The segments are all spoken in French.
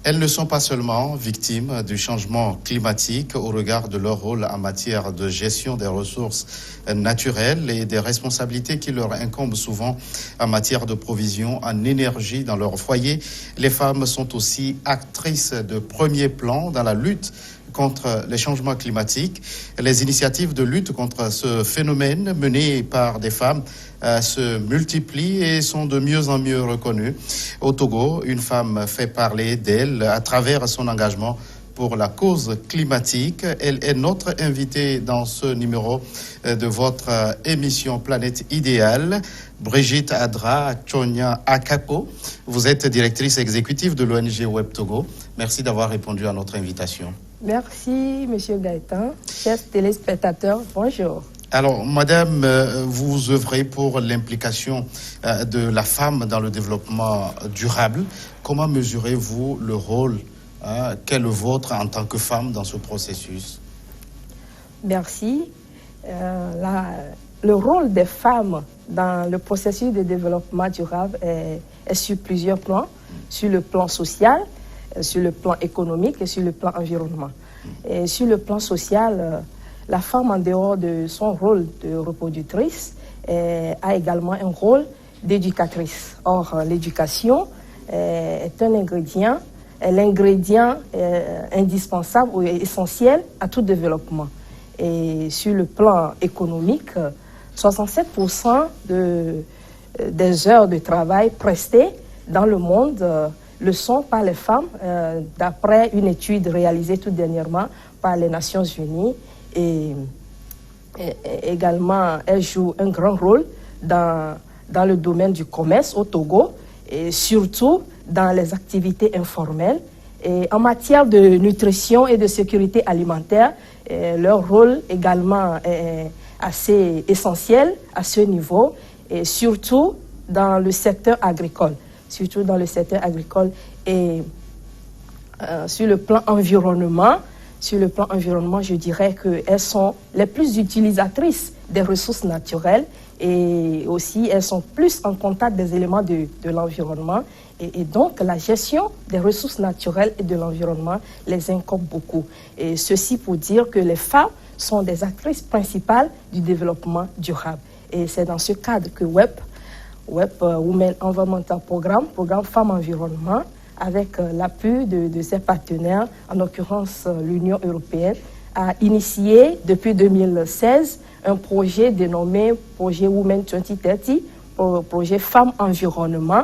Elles ne sont pas seulement victimes du changement climatique au regard de leur rôle en matière de gestion des ressources naturelles et des responsabilités qui leur incombent souvent en matière de provision en énergie dans leur foyer. Les femmes sont aussi actrices de premier plan dans la lutte contre les changements climatiques. Les initiatives de lutte contre ce phénomène menées par des femmes se multiplient et sont de mieux en mieux reconnues. Au Togo, une femme fait parler d'elle à travers son engagement pour la cause climatique. Elle est notre invitée dans ce numéro de votre émission Planète Idéale. Brigitte Adra Chonia Akako, vous êtes directrice exécutive de l'ONG Web Togo. Merci d'avoir répondu à notre invitation. Merci, Monsieur Gaëtan. Chers téléspectateurs, bonjour. Alors, Madame, vous œuvrez pour l'implication de la femme dans le développement durable. Comment mesurez-vous le rôle qu'est le vôtre en tant que femme dans ce processus? Merci. Le rôle des femmes dans le processus de développement durable est sur plusieurs plans, sur le plan social, sur le plan économique et sur le plan environnement. Et sur le plan social, la femme, en dehors de son rôle de reproductrice, a également un rôle d'éducatrice. Or, l'éducation est l'ingrédient indispensable ou essentiel à tout développement. Et sur le plan économique, 67% des heures de travail prestées dans le monde le sont par les femmes, d'après une étude réalisée tout dernièrement par les Nations Unies. Et également, elles jouent un grand rôle dans le domaine du commerce au Togo, et surtout dans les activités informelles. Et en matière de nutrition et de sécurité alimentaire, leur rôle également est assez essentiel à ce niveau, et surtout dans le secteur agricole. Et sur le plan environnement, je dirais qu'elles sont les plus utilisatrices des ressources naturelles, et aussi elles sont plus en contact des éléments de l'environnement. Et donc la gestion des ressources naturelles et de l'environnement les incombe beaucoup. Et ceci pour dire que les femmes sont des actrices principales du développement durable. Et c'est dans ce cadre que Web Women Environmental Programme Femmes Environnement, avec l'appui de ses partenaires, en l'occurrence l'Union européenne, a initié depuis 2016 un projet dénommé Projet Women 2030, projet Femmes Environnement,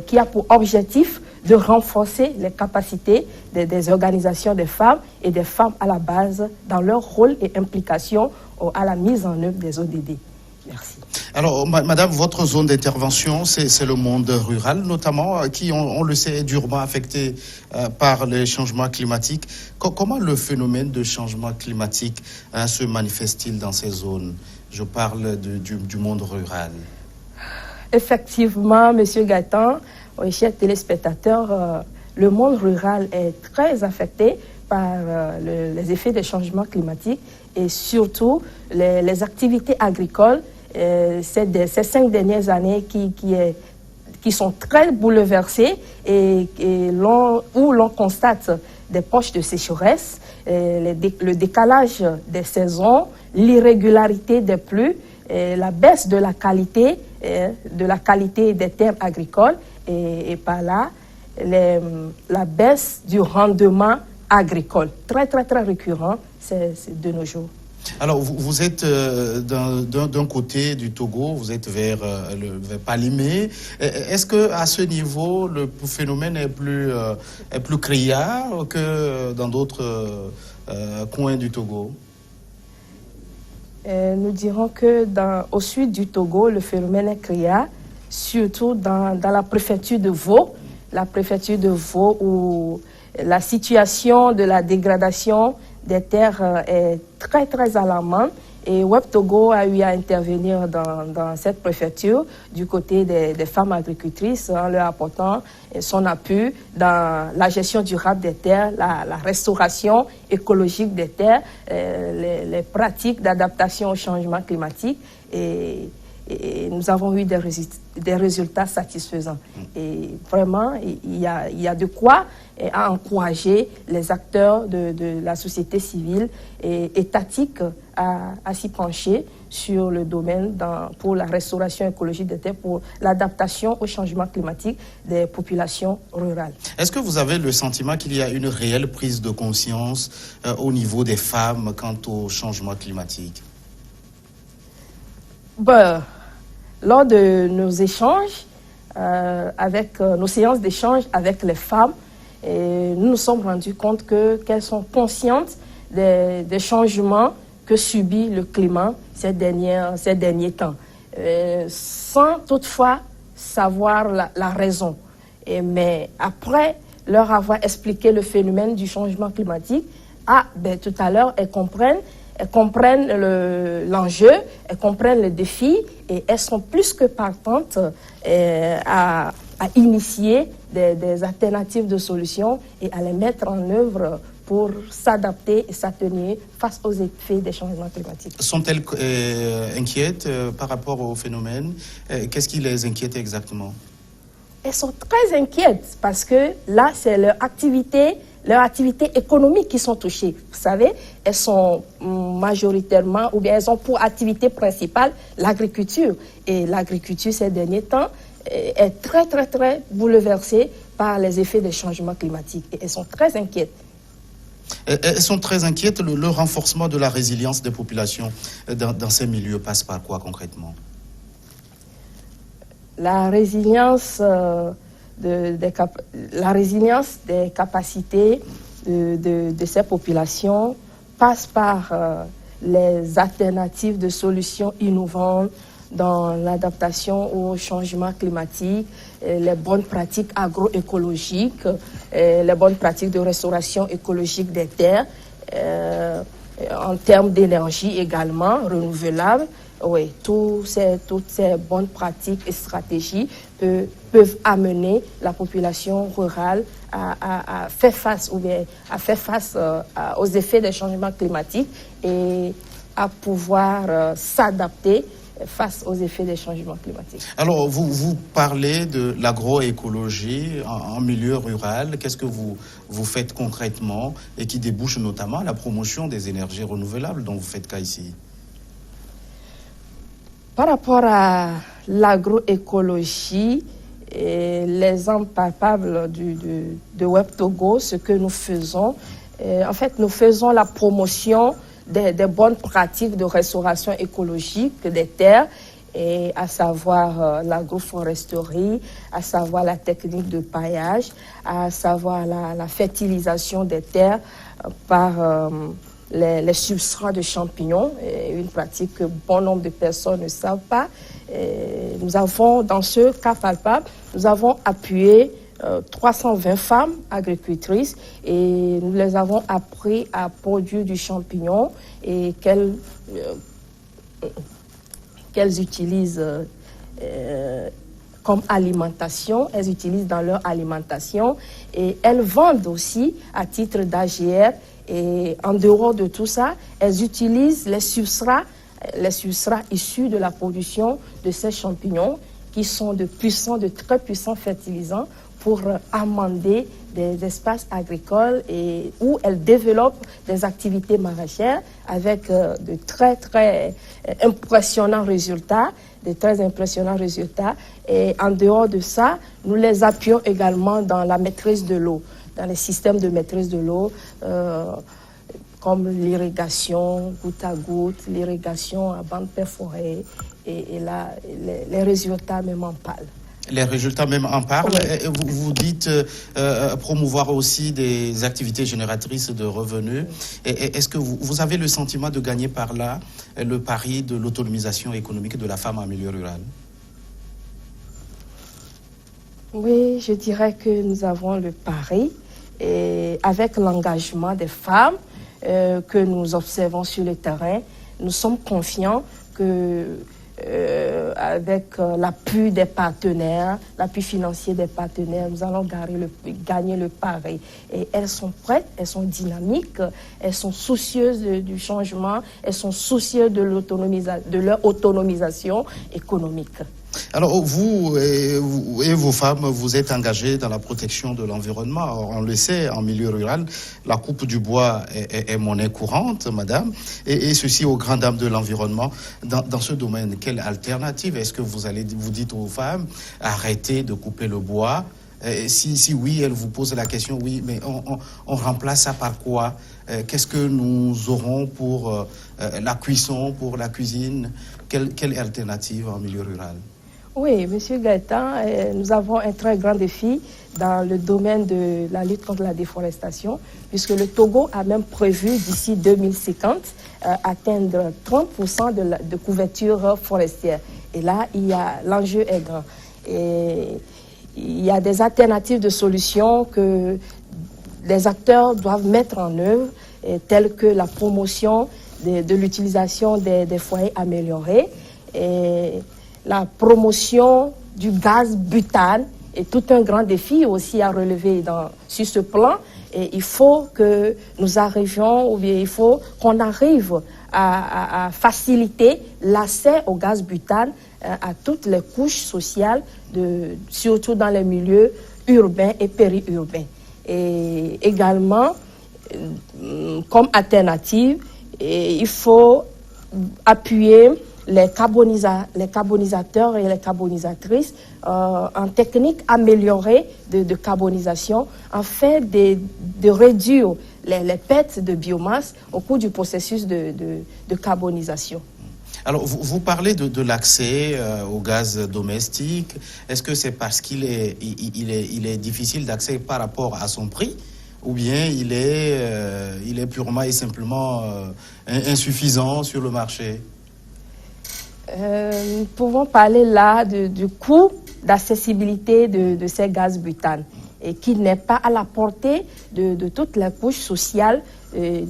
qui a pour objectif de renforcer les capacités des organisations des femmes et des femmes à la base dans leur rôle et implication à la mise en œuvre des ODD. Merci. Alors, Madame, votre zone d'intervention, c'est le monde rural, notamment, qui, on le sait, est durement affecté par les changements climatiques. Comment le phénomène de changement climatique se manifeste-t-il dans ces zones? Je parle du monde rural. Effectivement, Monsieur Gaëtan, chers téléspectateurs, le monde rural est très affecté par les effets des changements climatiques et surtout les activités agricoles. Ces 5 dernières années qui sont très bouleversées et où l'on constate des poches de sécheresse, le décalage des saisons, l'irrégularité des pluies, la baisse de la qualité des terres agricoles et par là la baisse du rendement agricole. Très, très, très récurrent, c'est de nos jours. Alors, vous êtes d'un côté du Togo, vous êtes vers Palimé. Est-ce qu'à ce niveau, le phénomène est plus criard que dans d'autres coins du Togo? Nous dirons que au sud du Togo, le phénomène est criard, surtout dans la préfecture de Vaud. La préfecture de Vaud, où la situation de la dégradation des terres est très, très alarmante. Et Web Togo a eu à intervenir dans cette préfecture du côté des femmes agricultrices en leur apportant son appui dans la gestion durable des terres, la restauration écologique des terres, les pratiques d'adaptation au changement climatique. Et et nous avons eu des résultats satisfaisants. Et vraiment, il y a de quoi encourager les acteurs de la société civile et étatique à s'y pencher sur le domaine pour la restauration écologique des terres, pour l'adaptation au changement climatique des populations rurales. Est-ce que vous avez le sentiment qu'il y a une réelle prise de conscience au niveau des femmes quant au changement climatique? Lors de nos échanges, nos séances d'échange avec les femmes, nous nous sommes rendus compte qu'elles sont conscientes des changements que subit le climat ces derniers temps, sans toutefois savoir la raison. Mais après leur avoir expliqué le phénomène du changement climatique, tout à l'heure, elles comprennent l'enjeu, elles comprennent le défi et elles sont plus que partantes à initier des alternatives de solutions et à les mettre en œuvre pour s'adapter et s'atténuer face aux effets des changements climatiques. Sont-elles inquiètes par rapport au phénomène? Qu'est-ce qui les inquiète exactement? Elles sont très inquiètes parce que là, c'est leur activité économique qui sont touchées. Vous savez, elles sont majoritairement, ou bien elles ont pour activité principale l'agriculture. Et l'agriculture, ces derniers temps, est très, très, très bouleversée par les effets des changements climatiques. Et elles sont très inquiètes. Elles sont très inquiètes. Le renforcement de la résilience des populations dans ces milieux passe par quoi concrètement? La résilience des capacités de ces populations passe par les alternatives de solutions innovantes dans l'adaptation au changement climatique, les bonnes pratiques agroécologiques, les bonnes pratiques de restauration écologique des terres, en termes d'énergie également renouvelable. Oui, toutes ces bonnes pratiques et stratégies peuvent amener la population rurale à faire face aux effets des changements climatiques et à pouvoir s'adapter face aux effets des changements climatiques. Alors, vous parlez de l'agroécologie en milieu rural. Qu'est-ce que vous faites concrètement et qui débouche notamment à la promotion des énergies renouvelables dont vous faites cas ici? Par rapport à l'agroécologie et les impalpables de Web Togo, ce que nous faisons, en fait, nous faisons la promotion des bonnes pratiques de restauration écologique des terres, et à savoir l'agroforesterie, à savoir la technique de paillage, à savoir la fertilisation des terres par les substrats de champignons, une pratique que bon nombre de personnes ne savent pas. Nous avons, dans ce cas palpable, nous avons appuyé 320 femmes agricultrices et nous les avons appris à produire du champignon et qu'elles utilisent comme alimentation, elles utilisent dans leur alimentation et elles vendent aussi à titre d'AGR. Et en dehors de tout ça, elles utilisent les substrats issus de la production de ces champignons qui sont de très puissants fertilisants pour amender des espaces agricoles et où elles développent des activités maraîchères avec de très, très impressionnants résultats. Et en dehors de ça, nous les appuyons également dans la maîtrise de l'eau, dans les systèmes de maîtrise de l'eau, comme l'irrigation goutte à goutte, l'irrigation à bande perforée, et là, les résultats même en parlent. Les résultats même en parlent. Oui. Vous dites promouvoir aussi des activités génératrices de revenus. Est-ce que vous avez le sentiment de gagner par là le pari de l'autonomisation économique de la femme en milieu rural? Oui, je dirais que nous avons le pari, et avec l'engagement des femmes que nous observons sur le terrain, nous sommes confiants que avec l'appui des partenaires, l'appui financier des partenaires, nous allons gagner le pari. Et elles sont prêtes, elles sont dynamiques, elles sont soucieuses du changement, elles sont soucieuses de leur autonomisation économique. Alors, vous et vos femmes, vous êtes engagées dans la protection de l'environnement. On le sait, en milieu rural, la coupe du bois est monnaie courante, madame, et ceci aux grandes dames de l'environnement. Dans ce domaine, quelle alternative? Est-ce que vous dites aux femmes, arrêtez de couper le bois? Si oui, elles vous posent la question, oui, mais on remplace ça par quoi? Qu'est-ce que nous aurons pour la cuisson, pour la cuisine? Quelle alternative en milieu rural? Oui, Monsieur Gaëtan, nous avons un très grand défi dans le domaine de la lutte contre la déforestation, puisque le Togo a même prévu d'ici 2050 atteindre 30% de couverture forestière. Et là, l'enjeu est grand. Et il y a des alternatives de solutions que les acteurs doivent mettre en œuvre, telles que la promotion de l'utilisation des foyers améliorés, et la promotion du gaz butane est tout un grand défi aussi à relever sur ce plan. Et il faut que nous arrivions, ou bien il faut qu'on arrive à faciliter l'accès au gaz butane à toutes les couches sociales, surtout dans les milieux urbains et périurbains. Et également, comme alternative, il faut appuyer les carbonisateurs et les carbonisatrices en technique améliorée de carbonisation afin de réduire les pertes de biomasse au cours du processus de carbonisation. Alors, vous parlez de l'accès au gaz domestique. Est-ce que c'est parce qu'il est difficile d'accès par rapport à son prix, ou bien il est purement et simplement insuffisant sur le marché? Nous pouvons parler là du coût d'accessibilité de ces gaz butane, et qui n'est pas à la portée de toutes les couches sociales, je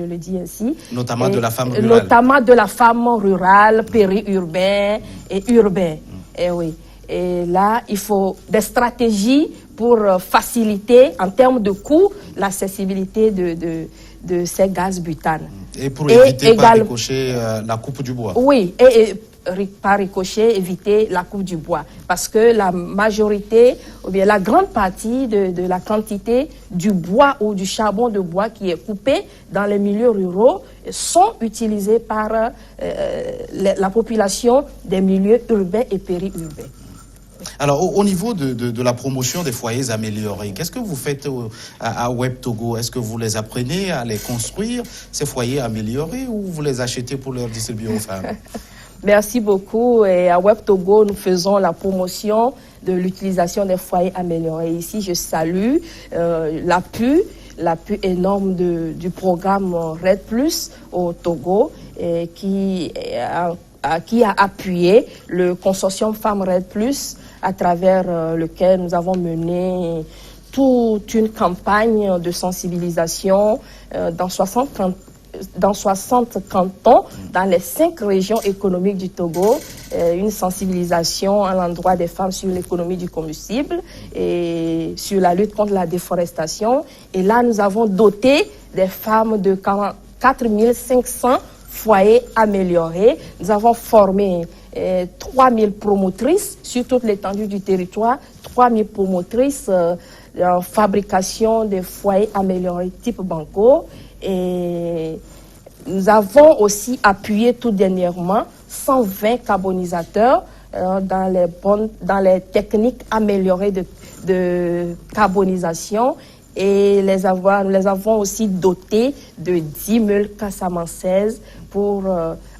le dis ainsi. Notamment de la femme rurale. Notamment de la femme rurale, périurbain et urbain. Et oui. Et là, il faut des stratégies pour faciliter, en termes de coût, l'accessibilité de ces gaz butane. Et pour éviter par ricochet la coupe du bois. Oui, et par ricochet, éviter la coupe du bois. Parce que la majorité, ou bien la grande partie de la quantité du bois ou du charbon de bois qui est coupé dans les milieux ruraux sont utilisés par la population des milieux urbains et périurbains. Alors, au niveau de la promotion des foyers améliorés, qu'est-ce que vous faites à Web Togo? Est-ce que vous les apprenez à les construire, ces foyers améliorés, ou vous les achetez pour les distribuer aux femmes? Merci beaucoup. Et à Web Togo, nous faisons la promotion de l'utilisation des foyers améliorés. Ici, je salue l'appui énorme du programme RED+ au Togo, et qui a appuyé le consortium Femmes RED+, à travers lequel nous avons mené toute une campagne de sensibilisation dans 60 cantons, dans les 5 régions économiques du Togo, une sensibilisation à l'endroit des femmes sur l'économie du combustible et sur la lutte contre la déforestation. Et là, nous avons doté des femmes de 4 500 foyers améliorés. Nous avons formé 3000 promotrices sur toute l'étendue du territoire, 3000 promotrices en fabrication des foyers améliorés type Banco. Et nous avons aussi appuyé tout dernièrement 120 carbonisateurs dans les techniques améliorées de carbonisation, et nous les avons aussi dotés de 10 000 cassamançaises pour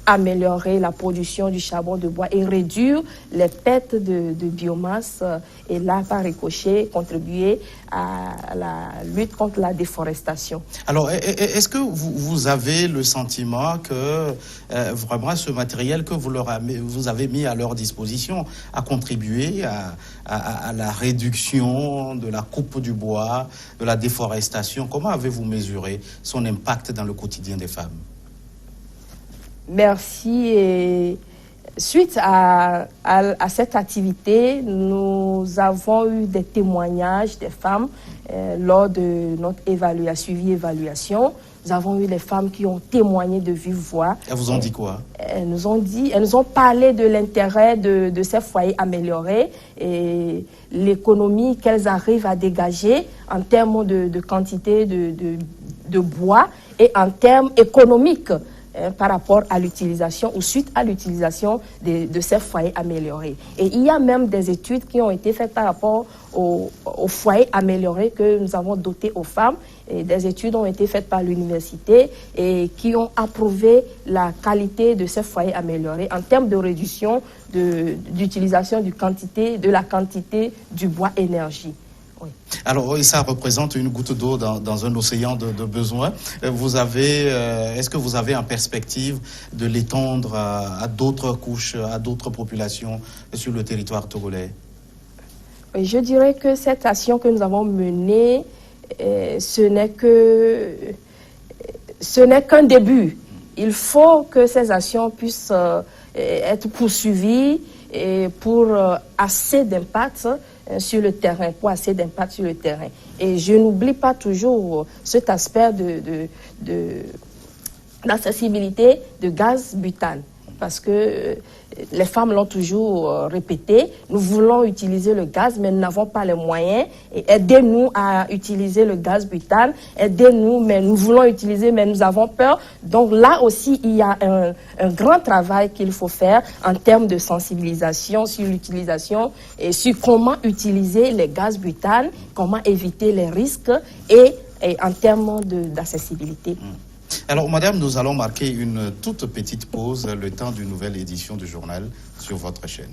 améliorer la production du charbon de bois et réduire les pertes de biomasse, et là, par ricochet, contribuer à la lutte contre la déforestation. Alors, est-ce que vous avez le sentiment que vraiment ce matériel que vous avez mis à leur disposition a contribué à la réduction de la coupe du bois, de la déforestation? Comment avez-vous mesuré son impact dans le quotidien des femmes? Merci. Et suite à cette activité, nous avons eu des témoignages des femmes lors de notre suivi-évaluation. Nous avons eu les femmes qui ont témoigné de vive voix. Elles vous ont dit quoi? Elles nous ont parlé de l'intérêt de ces foyers améliorés et l'économie qu'elles arrivent à dégager en termes de quantité de bois et en termes économiques par rapport à l'utilisation ou suite à l'utilisation de ces foyers améliorés. Et il y a même des études qui ont été faites par rapport aux foyers améliorés que nous avons dotés aux femmes. Et des études ont été faites par l'université et qui ont approuvé la qualité de ces foyers améliorés en termes de réduction d'utilisation de la quantité du bois énergie. Oui. Alors, ça représente une goutte d'eau dans un océan de besoins. Est-ce que vous avez en perspective de l'étendre à d'autres couches, à d'autres populations sur le territoire togolais? Oui, je dirais que cette action que nous avons menée, ce n'est qu'un début. Il faut que ces actions puissent être poursuivies et pour assez d'impact sur le terrain, Et je n'oublie pas toujours cet aspect d'accessibilité de gaz butane. Parce que les femmes l'ont toujours répété, nous voulons utiliser le gaz, mais nous n'avons pas les moyens. Et aidez-nous à utiliser le gaz butane, aidez-nous, mais nous voulons utiliser, mais nous avons peur. Donc là aussi, il y a un grand travail qu'il faut faire en termes de sensibilisation sur l'utilisation et sur comment utiliser les gaz butane, comment éviter les risques et en termes d'accessibilité. Alors, madame, nous allons marquer une toute petite pause, le temps d'une nouvelle édition du journal sur votre chaîne.